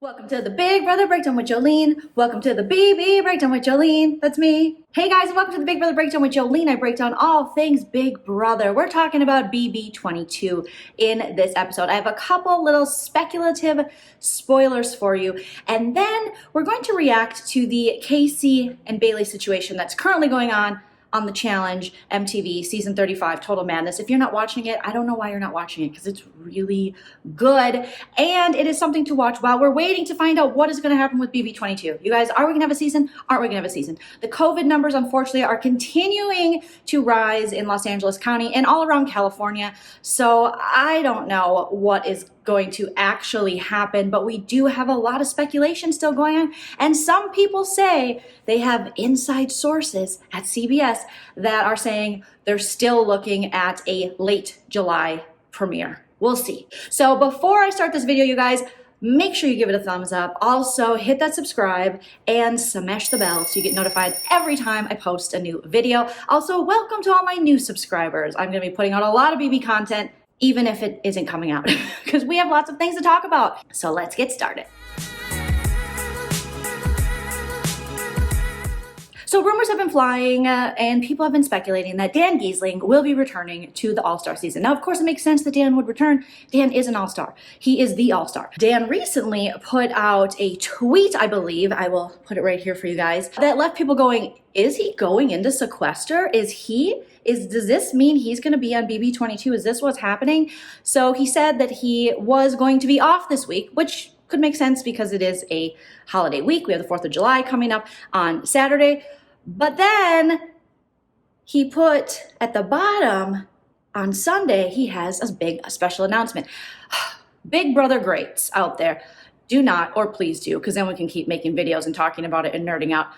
Welcome to the Big Brother Breakdown with Joleen. Welcome to the BB Breakdown with Joleen. That's me. Hey guys, and welcome to the Big Brother Breakdown with Joleen. I break down all things Big Brother. We're talking about BB22 in this episode. I have a couple little speculative spoilers for you, and then we're going to react to the Kaycee and Bayleigh situation that's currently going on the challenge, MTV season 35, Total Madness. If you're not watching it, I don't know why you're not watching it, because it's really good. And it is something to watch while we're waiting to find out what is going to happen with BB22. You guys, are we going to have a season? Aren't we going to have a season? The COVID numbers, unfortunately, are continuing to rise in Los Angeles County and all around California. So I don't know what is going to actually happen, but we do have a lot of speculation still going on, and some people say they have inside sources at CBS that are saying they're still looking at a late July premiere. We'll see. So before I start this video, you guys, make sure you give it a thumbs up. Also, hit that subscribe and smash the bell so you get notified every time I post a new video. Also, welcome to all my new subscribers. I'm going to be putting out a lot of BB content, even if it isn't coming out, because we have lots of things to talk about. So let's get started. So rumors have been flying and people have been speculating that Dan Gheesling will be returning to the All-Star season. Now, of course, it makes sense that Dan would return. Dan is an All-Star. He is the All-Star. Dan recently put out a tweet, I believe, I will put it right here for you guys, that left people going, is he going into sequester? Does this mean he's going to be on BB22? Is this what's happening? So he said that he was going to be off this week, which could make sense because it is a holiday week. We have the 4th of July coming up on Saturday. But then he put at the bottom on Sunday, he has a special announcement. Big Brother greats out there, do not, or please do, because then we can keep making videos and talking about it and nerding out.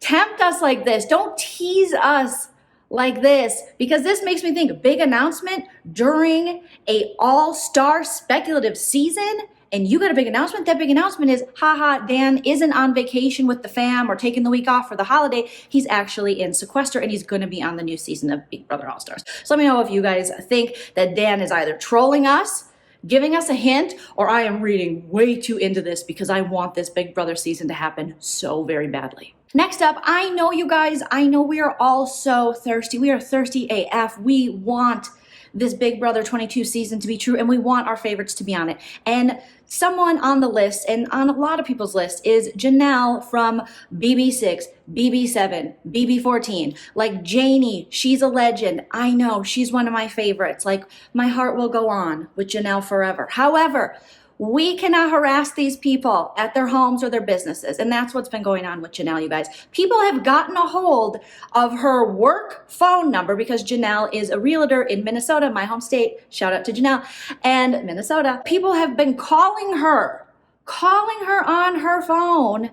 Tempt us like this. Don't tease us like this, because this makes me think big announcement during a all-star speculative season, and you got a big announcement. That big announcement is, haha, Dan isn't on vacation with the fam or taking the week off for the holiday. He's actually in sequester, and he's going to be on the new season of Big Brother All-Stars. So let me know if you guys think that Dan is either trolling us, giving us a hint, or I am reading way too into this because I want this Big Brother season to happen so very badly. Next up, I know you guys, I know we are all so thirsty. We are thirsty AF. We want this Big Brother 22 season to be true, and we want our favorites to be on it. And someone on the list, and on a lot of people's list, is Janelle from BB6, BB7, BB14. Like Janie, she's a legend. I know, she's one of my favorites. Like, my heart will go on with Janelle forever. However, we cannot harass these people at their homes or their businesses. And that's what's been going on with Janelle, you guys. People have gotten a hold of her work phone number because Janelle is a realtor in Minnesota, my home state. Shout out to Janelle and Minnesota. People have been calling her on her phone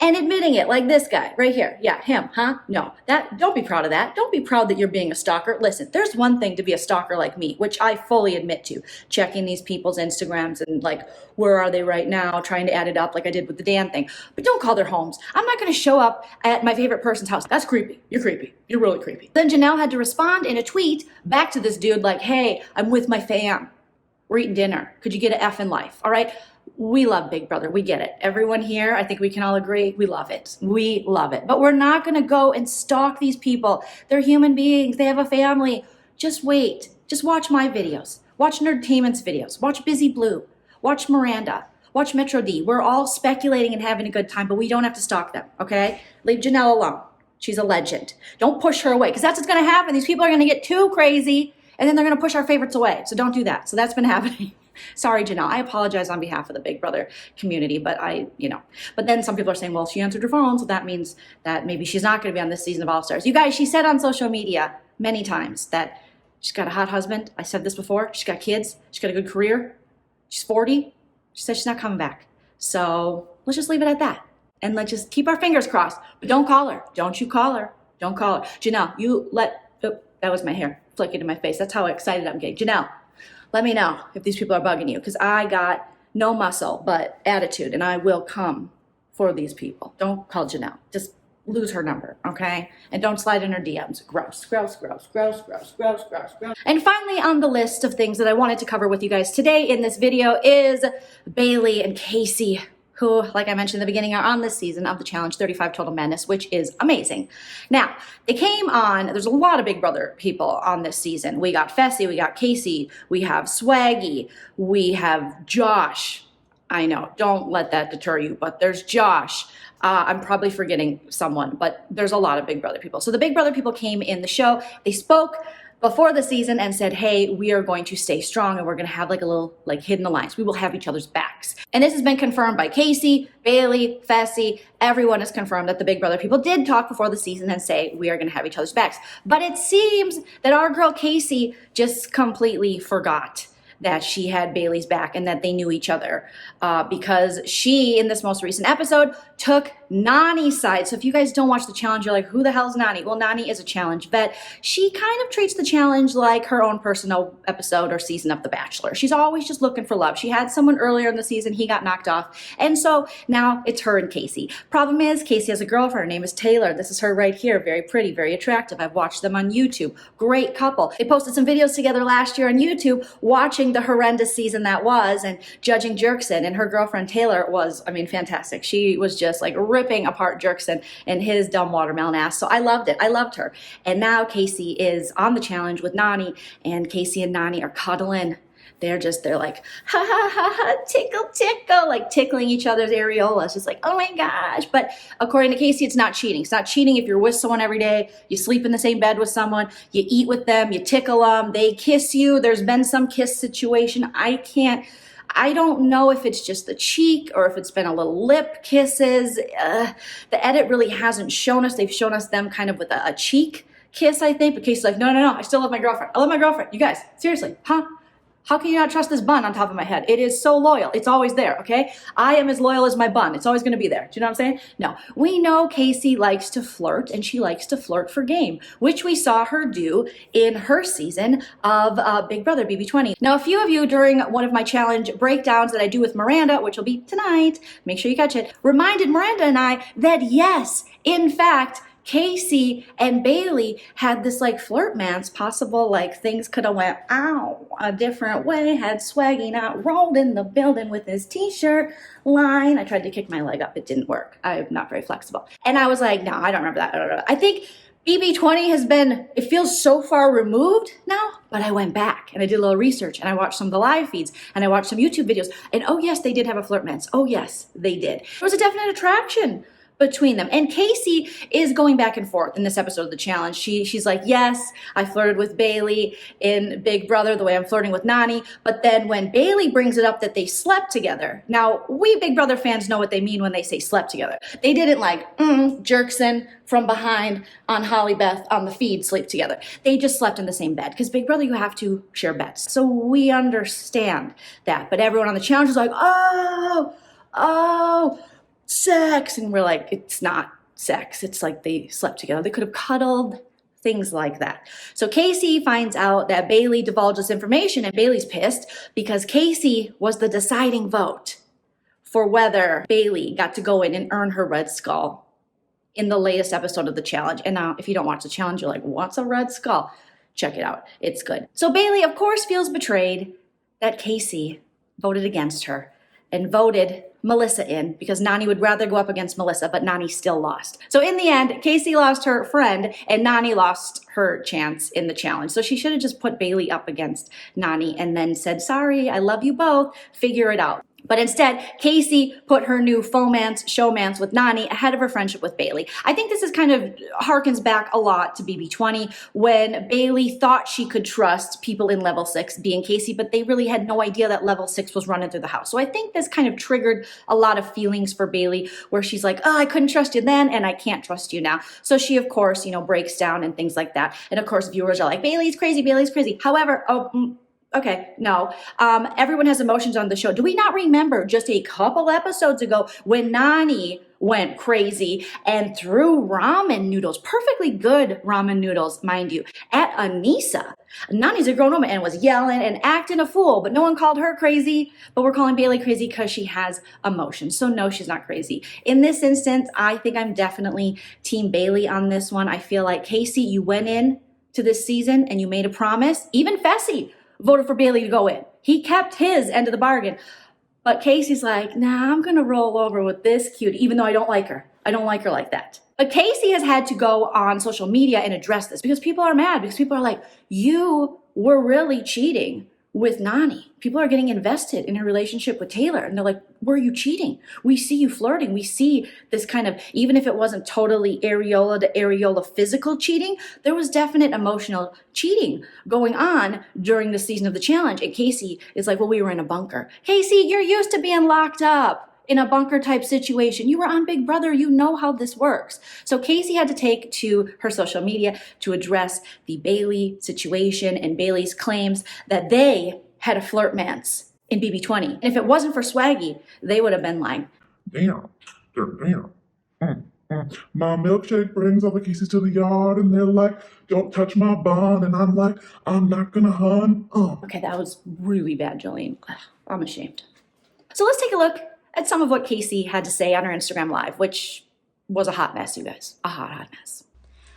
and admitting it, like this guy right here. Yeah, him, huh? No, don't be proud of that. Don't be proud that you're being a stalker. Listen, there's one thing to be a stalker like me, which I fully admit to, checking these people's Instagrams and like, where are they right now, trying to add it up like I did with the Dan thing. But don't call their homes. I'm not going to show up at my favorite person's house. That's creepy. You're creepy. You're really creepy. Then Janelle had to respond in a tweet back to this dude like, hey, I'm with my fam. We're eating dinner. Could you get an F in life? All right. We love Big Brother. We get it. Everyone here, I think we can all agree, we love it. We love it. But we're not going to go and stalk these people. They're human beings. They have a family. Just wait. Just watch my videos. Watch Nerdtainment's videos. Watch Busy Blue. Watch Miranda. Watch Metro D. We're all speculating and having a good time, but we don't have to stalk them, okay? Leave Janelle alone. She's a legend. Don't push her away, because that's what's going to happen. These people are going to get too crazy, and then they're going to push our favorites away. So don't do that. So that's been happening. Sorry, Janelle. I apologize on behalf of the Big Brother community, but But then some people are saying, well, she answered her phone, so that means that maybe she's not going to be on this season of All-Stars. You guys, she said on social media many times that she's got a hot husband. I said this before. She's got kids. She's got a good career. She's 40. She said she's not coming back. So let's just leave it at that. And let's just keep our fingers crossed. But don't call her. Don't you call her. Don't call her. Janelle, that was my hair flicking in my face. That's how excited I'm getting. Janelle, let me know if these people are bugging you, because I got no muscle but attitude, and I will come for these people. Don't call Janelle. Just lose her number, okay? And don't slide in her DMs. Gross, gross, gross, gross, gross, gross, gross, gross. And finally on the list of things that I wanted to cover with you guys today in this video is Bayleigh and Kaycee, who, like I mentioned in the beginning, are on this season of the Challenge 35 Total Madness, which is amazing. Now, they came on, there's a lot of Big Brother people on this season. We got Fessy, we got Kaycee, we have Swaggy, we have Josh. I know, don't let that deter you, but there's Josh. I'm probably forgetting someone, but there's a lot of Big Brother people. So the Big Brother people came in the show, they spoke before the season and said, hey, we are going to stay strong and we're going to have like a little like hidden alliance. We will have each other's backs. And this has been confirmed by Kaycee, Bayleigh, Fessy. Everyone has confirmed that the Big Brother people did talk before the season and say, we are going to have each other's backs. But it seems that our girl Kaycee just completely forgot that she had Bayleigh's back and that they knew each other because she, in this most recent episode, took Nany's side. So if you guys don't watch the challenge, you're like, who the hell's Nany? Well, Nany is a challenge vet. She kind of treats the challenge like her own personal episode or season of The Bachelor. She's always just looking for love. She had someone earlier in the season, he got knocked off. And so now it's her and Kaycee. Problem is, Kaycee has a girlfriend. Her name is Taylor. This is her right here. Very pretty, very attractive. I've watched them on YouTube. Great couple. They posted some videos together last year on YouTube, watching the horrendous season that was and judging Jerkson. And her girlfriend Taylor was, I mean, fantastic. She was just like ripping apart Jerkson and his dumb watermelon ass. So I loved it. I loved her. And now Kaycee is on the challenge with Nany, and Kaycee and Nany are cuddling. They're like, ha ha ha ha, tickle, tickle, like tickling each other's areolas. Just like, oh my gosh. But according to Kaycee, it's not cheating. It's not cheating if you're with someone every day, you sleep in the same bed with someone, you eat with them, you tickle them, they kiss you. There's been some kiss situation. I don't know if it's just the cheek or if it's been a little lip kisses. The edit really hasn't shown us. They've shown us them kind of with a cheek kiss, I think. But Kaycee's like, no, no, no, I still love my girlfriend. I love my girlfriend. You guys, seriously, huh? How can you not trust this bun on top of my head? It is so loyal. It's always there, okay? I am as loyal as my bun. It's always going to be there. Do you know what I'm saying? No. We know Kaycee likes to flirt, and she likes to flirt for game, which we saw her do in her season of Big Brother BB20. Now, a few of you during one of my challenge breakdowns that I do with Miranda, which will be tonight, make sure you catch it, reminded Miranda and I that yes, in fact, Kaycee and Bayleigh had this like flirtmance, possible like things could have went ow a different way had Swaggy not rolled in the building with his t-shirt line. I tried to kick my leg up, it didn't work. I'm not very flexible. And I was like, no, I don't remember that. I don't know. I think BB20 has been, it feels so far removed now, but I went back and I did a little research and I watched some of the live feeds and I watched some YouTube videos and oh yes, they did have a flirtmance. Oh yes, they did. There was a definite attraction between them. And Kaycee is going back and forth in this episode of the challenge. She's like, yes, I flirted with Bayleigh in Big Brother the way I'm flirting with Nany. But then when Bayleigh brings it up that they slept together, now we Big Brother fans know what they mean when they say slept together. They didn't like, Jerkson from behind on Holly Beth on the feed sleep together. They just slept in the same bed because Big Brother, you have to share beds. So we understand that. But everyone on the challenge is like, oh, sex. And we're like, it's not sex. It's like they slept together. They could have cuddled, things like that. So Kaycee finds out that Bayleigh divulged this information and Bayleigh's pissed because Kaycee was the deciding vote for whether Bayleigh got to go in and earn her red skull in the latest episode of the challenge. And now if you don't watch the challenge, you're like, what's a red skull? Check it out. It's good. So Bayleigh, of course, feels betrayed that Kaycee voted against her and voted Melissa in because Nany would rather go up against Melissa, but Nany still lost. So in the end, Kaycee lost her friend and Nany lost her chance in the challenge. So she should have just put Bayleigh up against Nany and then said, sorry, I love you both, figure it out. But instead, Kaycee put her new fomance, showmance with Nany ahead of her friendship with Bayleigh. I think this is kind of harkens back a lot to BB20 when Bayleigh thought she could trust people in level 6 being Kaycee, but they really had no idea that level 6 was running through the house. So I think this kind of triggered a lot of feelings for Bayleigh where she's like, oh, I couldn't trust you then and I can't trust you now. So she, of course, breaks down and things like that. And of course, viewers are like, Bayleigh's crazy, Bayleigh's crazy. However, Okay, no. Everyone has emotions on the show. Do we not remember just a couple episodes ago when Nani went crazy and threw ramen noodles, perfectly good ramen noodles, mind you, at Anissa? Nani's a grown woman and was yelling and acting a fool, but no one called her crazy. But we're calling Bayleigh crazy because she has emotions. So no, she's not crazy. In this instance, I think I'm definitely Team Bayleigh on this one. I feel like, Kaycee, you went in to this season and you made a promise. Even Fessy voted for Bayleigh to go in. He kept his end of the bargain. But Kaycee's like, nah, I'm going to roll over with this cutie, even though I don't like her. I don't like her like that. But Kaycee has had to go on social media and address this because people are mad, because people are like, you were really cheating with Nani. People are getting invested in her relationship with Taylor. And they're like, were you cheating? We see you flirting. We see this kind of, even if it wasn't totally areola to areola physical cheating, there was definite emotional cheating going on during the season of the challenge. And Kaycee is like, well, we were in a bunker. Kaycee, you're used to being locked up in a bunker type situation. You were on Big Brother. You know how this works. So Kaycee had to take to her social media to address the Bayleigh situation and Bayleigh's claims that they had a flirtmance in BB20. And if it wasn't for Swaggy, they would have been like, damn. My milkshake brings all the Kaycees to the yard, and they're like, don't touch my bond. And I'm like, I'm not gonna hun. Okay, that was really bad, Joleen. I'm ashamed. So let's take a look at some of what Kaycee had to say on her Instagram Live, which was a hot mess, you guys. A hot mess.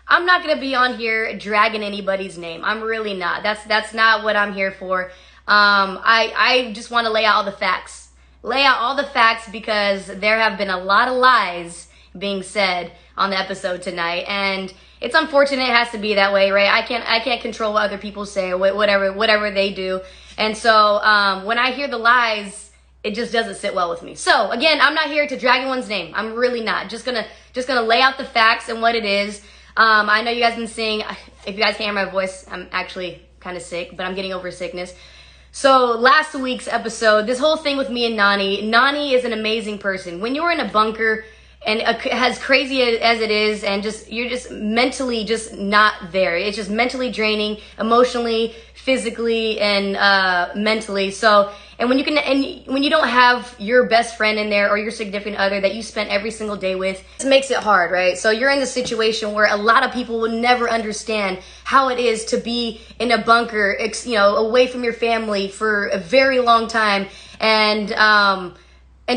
I'm not gonna be on here dragging anybody's name. I'm really not. That's not what I'm here for. I just want to lay out all the facts. Lay out all the facts because there have been a lot of lies being said on the episode tonight, and it's unfortunate it has to be that way, right? I can't control what other people say or whatever they do. And so when I hear the lies, it just doesn't sit well with me. So again, I'm not here to drag anyone's name. I'm really not. Just gonna lay out the facts and what it is. I know you guys been seeing, if you guys can hear my voice, I'm actually kind of sick, but I'm getting over sickness. So last week's episode, this whole thing with me and Nani is an amazing person. When you're in a bunker and as crazy as it is, and you're just mentally just not there. It's just mentally draining, emotionally, physically, and mentally. So, and when you don't have your best friend in there or your significant other that you spent every single day with, it makes it hard, right? So you're in the situation where a lot of people will never understand how it is to be in a bunker, away from your family for a very long time, and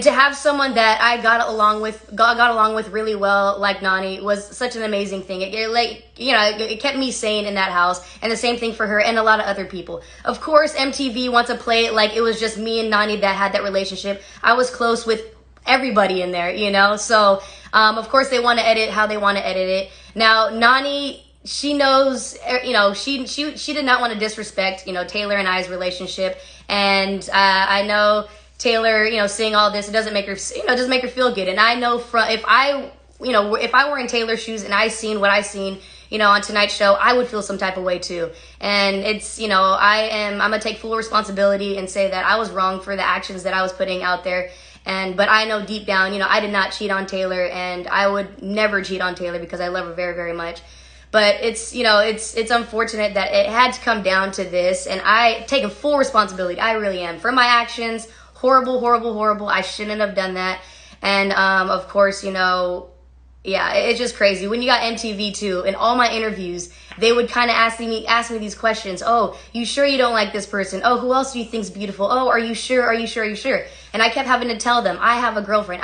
to have someone that I got along with really well, like Nani, was such an amazing thing. It kept me sane in that house, and the same thing for her and a lot of other people. Of course, MTV wants to play it like it was just me and Nani that had that relationship. I was close with everybody in there, So, of course, they want to edit how they want to edit it. Now, Nani, she knows, she did not want to disrespect, Taylor and I's relationship, and I know Taylor, seeing all this, it doesn't make her, doesn't make her feel good. And I know if I were in Taylor's shoes and I seen what I seen, on tonight's show, I would feel some type of way too. And it's, I'm gonna take full responsibility and say that I was wrong for the actions that I was putting out there. But I know deep down, I did not cheat on Taylor, and I would never cheat on Taylor because I love her very, very much. But it's unfortunate that it had to come down to this, and I take a full responsibility. I really am for my actions. Horrible. I shouldn't have done that. And of course, it's just crazy. When you got MTV too, in all my interviews, they would kind of ask me these questions. Oh, you sure you don't like this person? Oh, who else do you think's beautiful? Oh, are you sure? And I kept having to tell them, I have a girlfriend.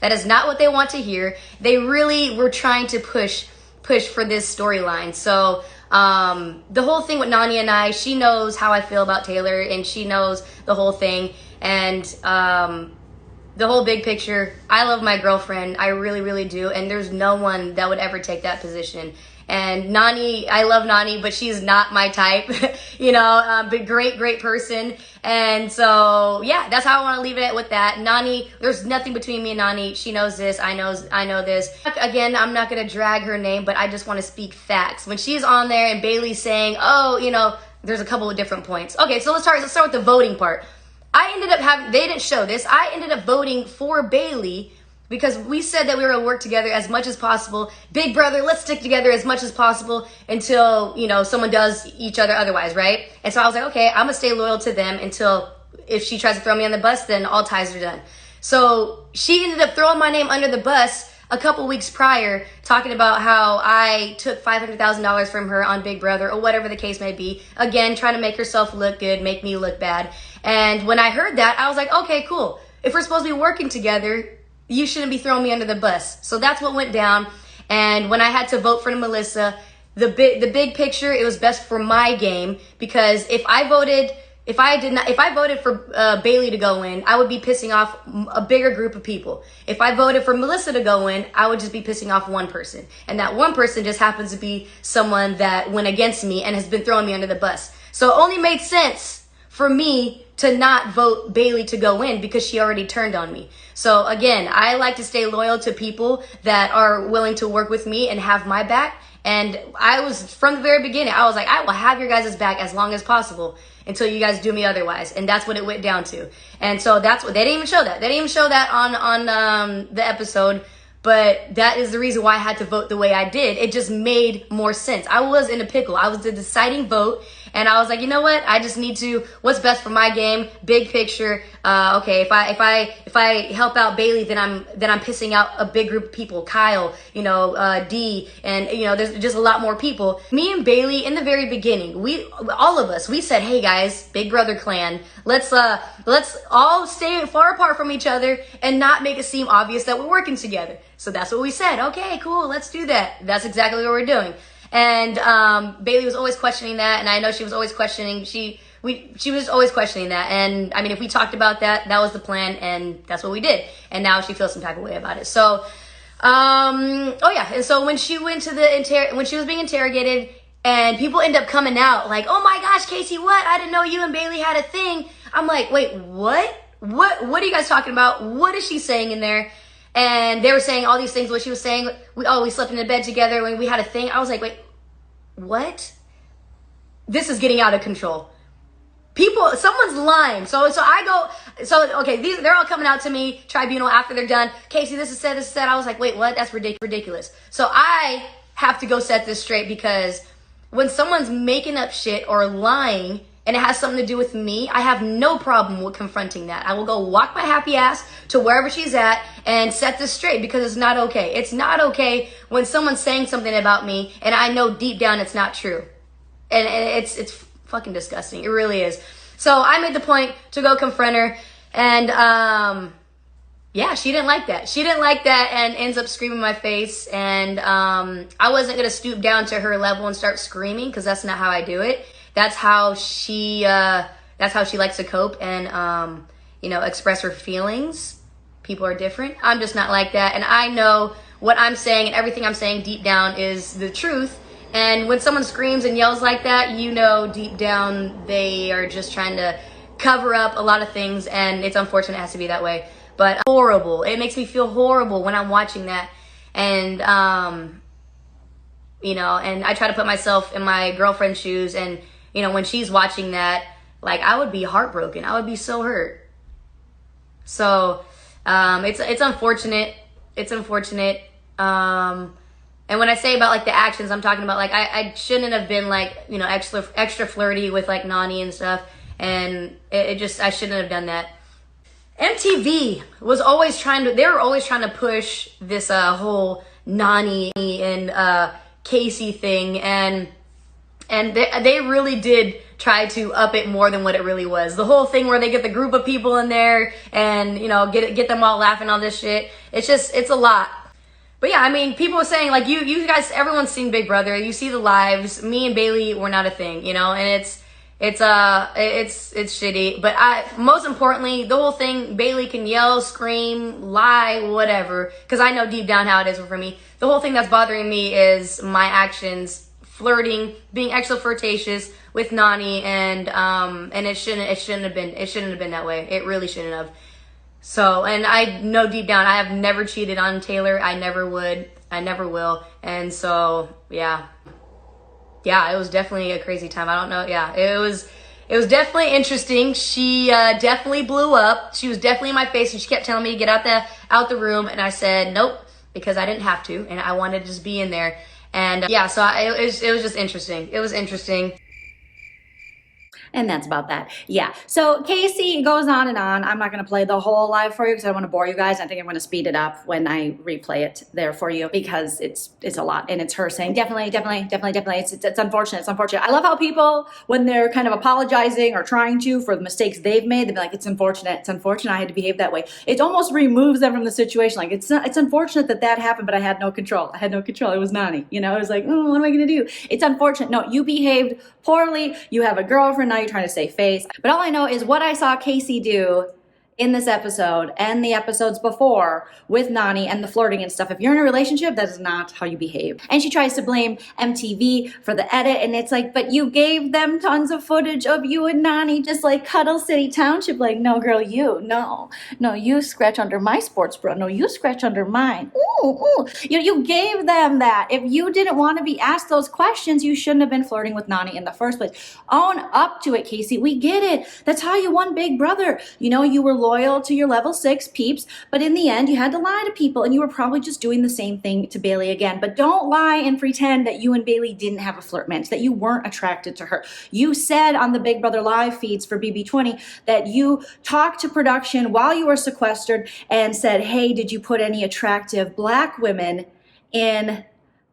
That is not what they want to hear. They really were trying to push for this storyline. So the whole thing with Nani and I, she knows how I feel about Taylor, and she knows the whole thing. And the whole big picture, I love my girlfriend. I really, really do. And there's no one that would ever take that position. And Nani, I love Nani, but she's not my type, but great person. And so, yeah, that's how I want to leave it with that. Nani, there's nothing between me and Nani. She knows this. I know this. Again, I'm not going to drag her name, but I just want to speak facts. When she's on there and Bayleigh's saying, there's a couple of different points. Okay, so let's start with the voting part. They didn't show this. I ended up voting for Bayleigh because we said that we were gonna work together as much as possible. Big brother, let's stick together as much as possible until, you know, someone does each other otherwise, right? And so I was like, okay, I'm gonna stay loyal to them until if she tries to throw me on the bus, then all ties are done. So she ended up throwing my name under the bus a couple weeks prior, talking about how I took $500,000 from her on Big Brother or whatever the case may be. Again, trying to make herself look good, make me look bad. And when I heard that, I was like, okay, cool. If we're supposed to be working together, you shouldn't be throwing me under the bus. So that's what went down. And when I had to vote for Melissa, the big picture, it was best for my game, because if I voted for Bayleigh to go in, I would be pissing off a bigger group of people. If I voted for Melissa to go in, I would just be pissing off one person. And that one person just happens to be someone that went against me and has been throwing me under the bus. So it only made sense for me to not vote Bayleigh to go in because she already turned on me. So again, I like to stay loyal to people that are willing to work with me and have my back. And I was, from the very beginning, I was like, I will have your guys' back as long as possible until you guys do me otherwise. And that's what it went down to. And so that's what, they didn't even show that. They didn't even show that on the episode. But that is the reason why I had to vote the way I did. It just made more sense. I was in a pickle. I was the deciding vote. And I was like, you know what? I just need to, what's best for my game, big picture. Okay, if I help out Bayleigh, then I'm pissing out a big group of people. Kyle, you know, D, and you know, there's just a lot more people. Me and Bayleigh in the very beginning, all of us, we said, hey guys, Big Brother clan, let's all stay far apart from each other and not make it seem obvious that we're working together. So that's what we said. Okay, cool, let's do that. That's exactly what we're doing. And Bayleigh was always questioning that, and I know she was always questioning. She was always questioning that, and I mean, if we talked about that, that was the plan, and that's what we did. And now she feels some type of way about it. So, oh yeah, and so when she went to when she was being interrogated, and people end up coming out like, oh my gosh, Kaycee, what? I didn't know you and Bayleigh had a thing. I'm like, wait, what? What are you guys talking about? What is she saying in there? And they were saying all these things. What she was saying, we slept in the bed together when we had a thing. I was like, wait, what? This is getting out of control. Someone's lying. So okay, they're all coming out to me, tribunal, after they're done. Kaycee, this is said. I was like, wait, what? That's ridiculous. So I have to go set this straight, because when someone's making up shit or lying, and it has something to do with me, I have no problem with confronting that. I will go walk my happy ass to wherever she's at and set this straight, because it's not okay. It's not okay when someone's saying something about me and I know deep down it's not true. And it's fucking disgusting. It really is. So I made the point to go confront her, and yeah, she didn't like that. She didn't like that and ends up screaming in my face. And I wasn't gonna stoop down to her level and start screaming, because that's not how I do it. That's how she likes to cope and, you know, express her feelings. People are different. I'm just not like that. And I know what I'm saying, and everything I'm saying deep down is the truth. And when someone screams and yells like that, you know, deep down, they are just trying to cover up a lot of things. And it's unfortunate it has to be that way. But horrible. It makes me feel horrible when I'm watching that. And, you know, and I try to put myself in my girlfriend's shoes, and you know, when she's watching that, like, I would be heartbroken. I would be so hurt. So, it's unfortunate. It's unfortunate. And when I say about, like, the actions, I'm talking about, like, I shouldn't have been, like, you know, extra flirty with, like, Nany and stuff. And I shouldn't have done that. MTV was always they were always trying to push this, whole Nany and, Kaycee thing. And they really did try to up it more than what it really was. The whole thing where they get the group of people in there and, you know, get them all laughing, all this shit. It's a lot. But yeah, I mean, people were saying, like, you guys, everyone's seen Big Brother. You see the lives. Me and Bayleigh were not a thing, you know, and it's shitty. But most importantly, the whole thing, Bayleigh can yell, scream, lie, whatever, because I know deep down how it is for me. The whole thing that's bothering me is my actions, flirting, being extra flirtatious with Nany, and it shouldn't have been that way. It really shouldn't have. So, and I know deep down I have never cheated on Taylor. I never would. I never will. And so, yeah, it was definitely a crazy time. I don't know. Yeah, it It was definitely interesting. She definitely blew up. She was definitely in my face, and she kept telling me to get out the room, and I said nope, because I didn't have to, and I wanted to just be in there. And yeah, so it was just interesting. It was interesting. And that's about that. Yeah. So Kaycee goes on and on. I'm not going to play the whole live for you because I don't want to bore you guys. I think I'm going to speed it up when I replay it there for you because it's a lot. And it's her saying, definitely. It's unfortunate. It's unfortunate. I love how people, when they're kind of apologizing or trying to for the mistakes they've made, they'll be like, it's unfortunate. It's unfortunate I had to behave that way. It almost removes them from the situation. Like, it's unfortunate that happened, but I had no control. It was Nani. You know, it was like, what am I going to do? It's unfortunate. No, you behaved poorly. You have a girlfriend. Now you're trying to save face. But all I know is what I saw Kaycee do in this episode and the episodes before with Nani and the flirting and stuff. If you're in a relationship, that is not how you behave. And she tries to blame MTV for the edit, and it's like, but you gave them tons of footage of you and Nani just like Cuddle City Township. Like, no girl, you scratch under my sports bra. No, you scratch under mine. Ooh. You gave them that. If you didn't want to be asked those questions, you shouldn't have been flirting with Nani in the first place. Own up to it, Kaycee. We get it. That's how you won Big Brother. You know, you were loyal to your level 6 peeps, but in the end you had to lie to people, and you were probably just doing the same thing to Bayleigh again. But don't lie and pretend that you and Bayleigh didn't have a flirt match, that you weren't attracted to her. You said on the Big Brother live feeds for BB20 that you talked to production while you were sequestered and said, hey, did you put any attractive black women in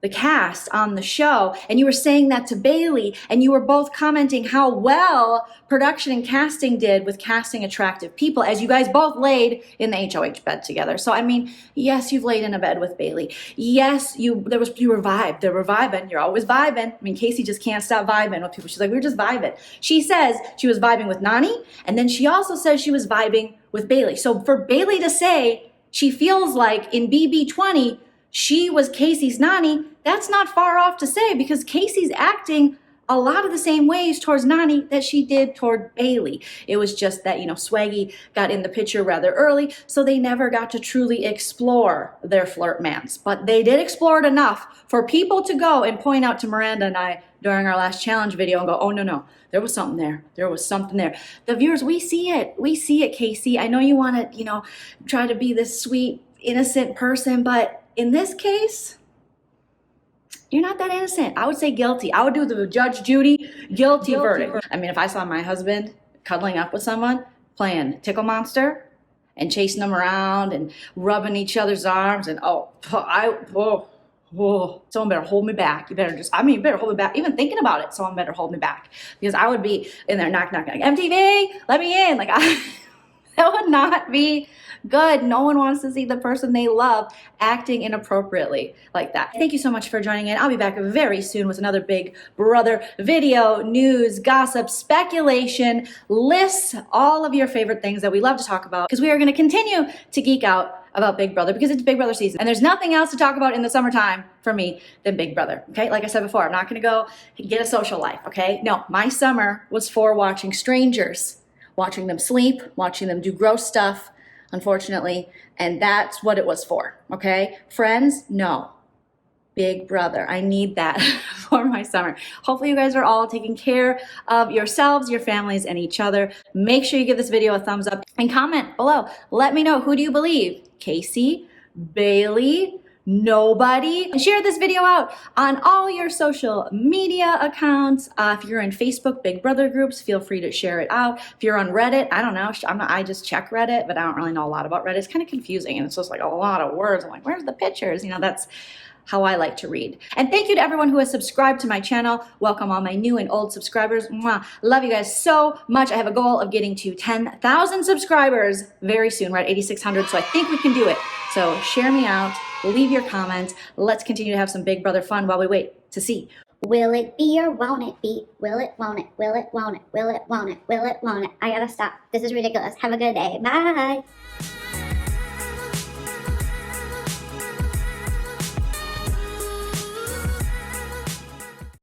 the cast on the show? And you were saying that to Bayleigh, and you were both commenting how well production and casting did with casting attractive people, as you guys both laid in the HOH bed together. So I mean, yes, you've laid in a bed with Bayleigh. Yes, you were vibing. You're always vibing. I mean, Kaycee just can't stop vibing with people. She's like, we were just vibing. She says she was vibing with Nani, and then she also says she was vibing with Bayleigh. So for Bayleigh to say she feels like in BB20 she was Kaycee's Nani, that's not far off to say, because Kaycee's acting a lot of the same ways towards Nani that she did toward Bayleigh. It was just that, Swaggy got in the picture rather early, so they never got to truly explore their flirtmance. But they did explore it enough for people to go and point out to Miranda and I during our last challenge video and go, oh, no, there was something there. There was something there. The viewers, we see it. We see it, Kaycee. I know you want to, try to be this sweet, innocent person, but in this case, you're not that innocent. I would say guilty. I would do the Judge Judy guilty verdict. I mean, if I saw my husband cuddling up with someone, playing Tickle Monster and chasing them around and rubbing each other's arms, and someone better hold me back. You better hold me back. Even thinking about it, someone better hold me back, because I would be in there knock, MTV, let me in. That would not be good. No one wants to see the person they love acting inappropriately like that. Thank you so much for joining in. I'll be back very soon with another Big Brother video, news, gossip, speculation, lists, all of your favorite things that we love to talk about, because we are going to continue to geek out about Big Brother because it's Big Brother season. And there's nothing else to talk about in the summertime for me than Big Brother. Okay, like I said before, I'm not going to go get a social life. Okay, no, my summer was for watching strangers, watching them sleep, watching them do gross stuff, unfortunately, and that's what it was for, okay? Friends, no. Big Brother, I need that for my summer. Hopefully you guys are all taking care of yourselves, your families, and each other. Make sure you give this video a thumbs up and comment below. Let me know, who do you believe? Kaycee, Bayleigh, nobody? And share this video out on all your social media accounts. If you're in Facebook Big Brother groups, feel free to share it out. If you're on Reddit, I don't know, I just check Reddit, but I don't really know a lot about Reddit. It's kind of confusing, and it's just like a lot of words. I'm like, where's the pictures? That's how I like to read. And thank you to everyone who has subscribed to my channel. Welcome all my new and old subscribers. Mwah. Love you guys so much. I have a goal of getting to 10,000 subscribers very soon. We're at 8,600, so I think we can do it. So share me out, leave your comments. Let's continue to have some Big Brother fun while we wait to see. Will it be or won't it be? Will it, won't it? Will it, won't it? Will it, won't it? Will it, won't it? I gotta stop. This is ridiculous. Have a good day. Bye.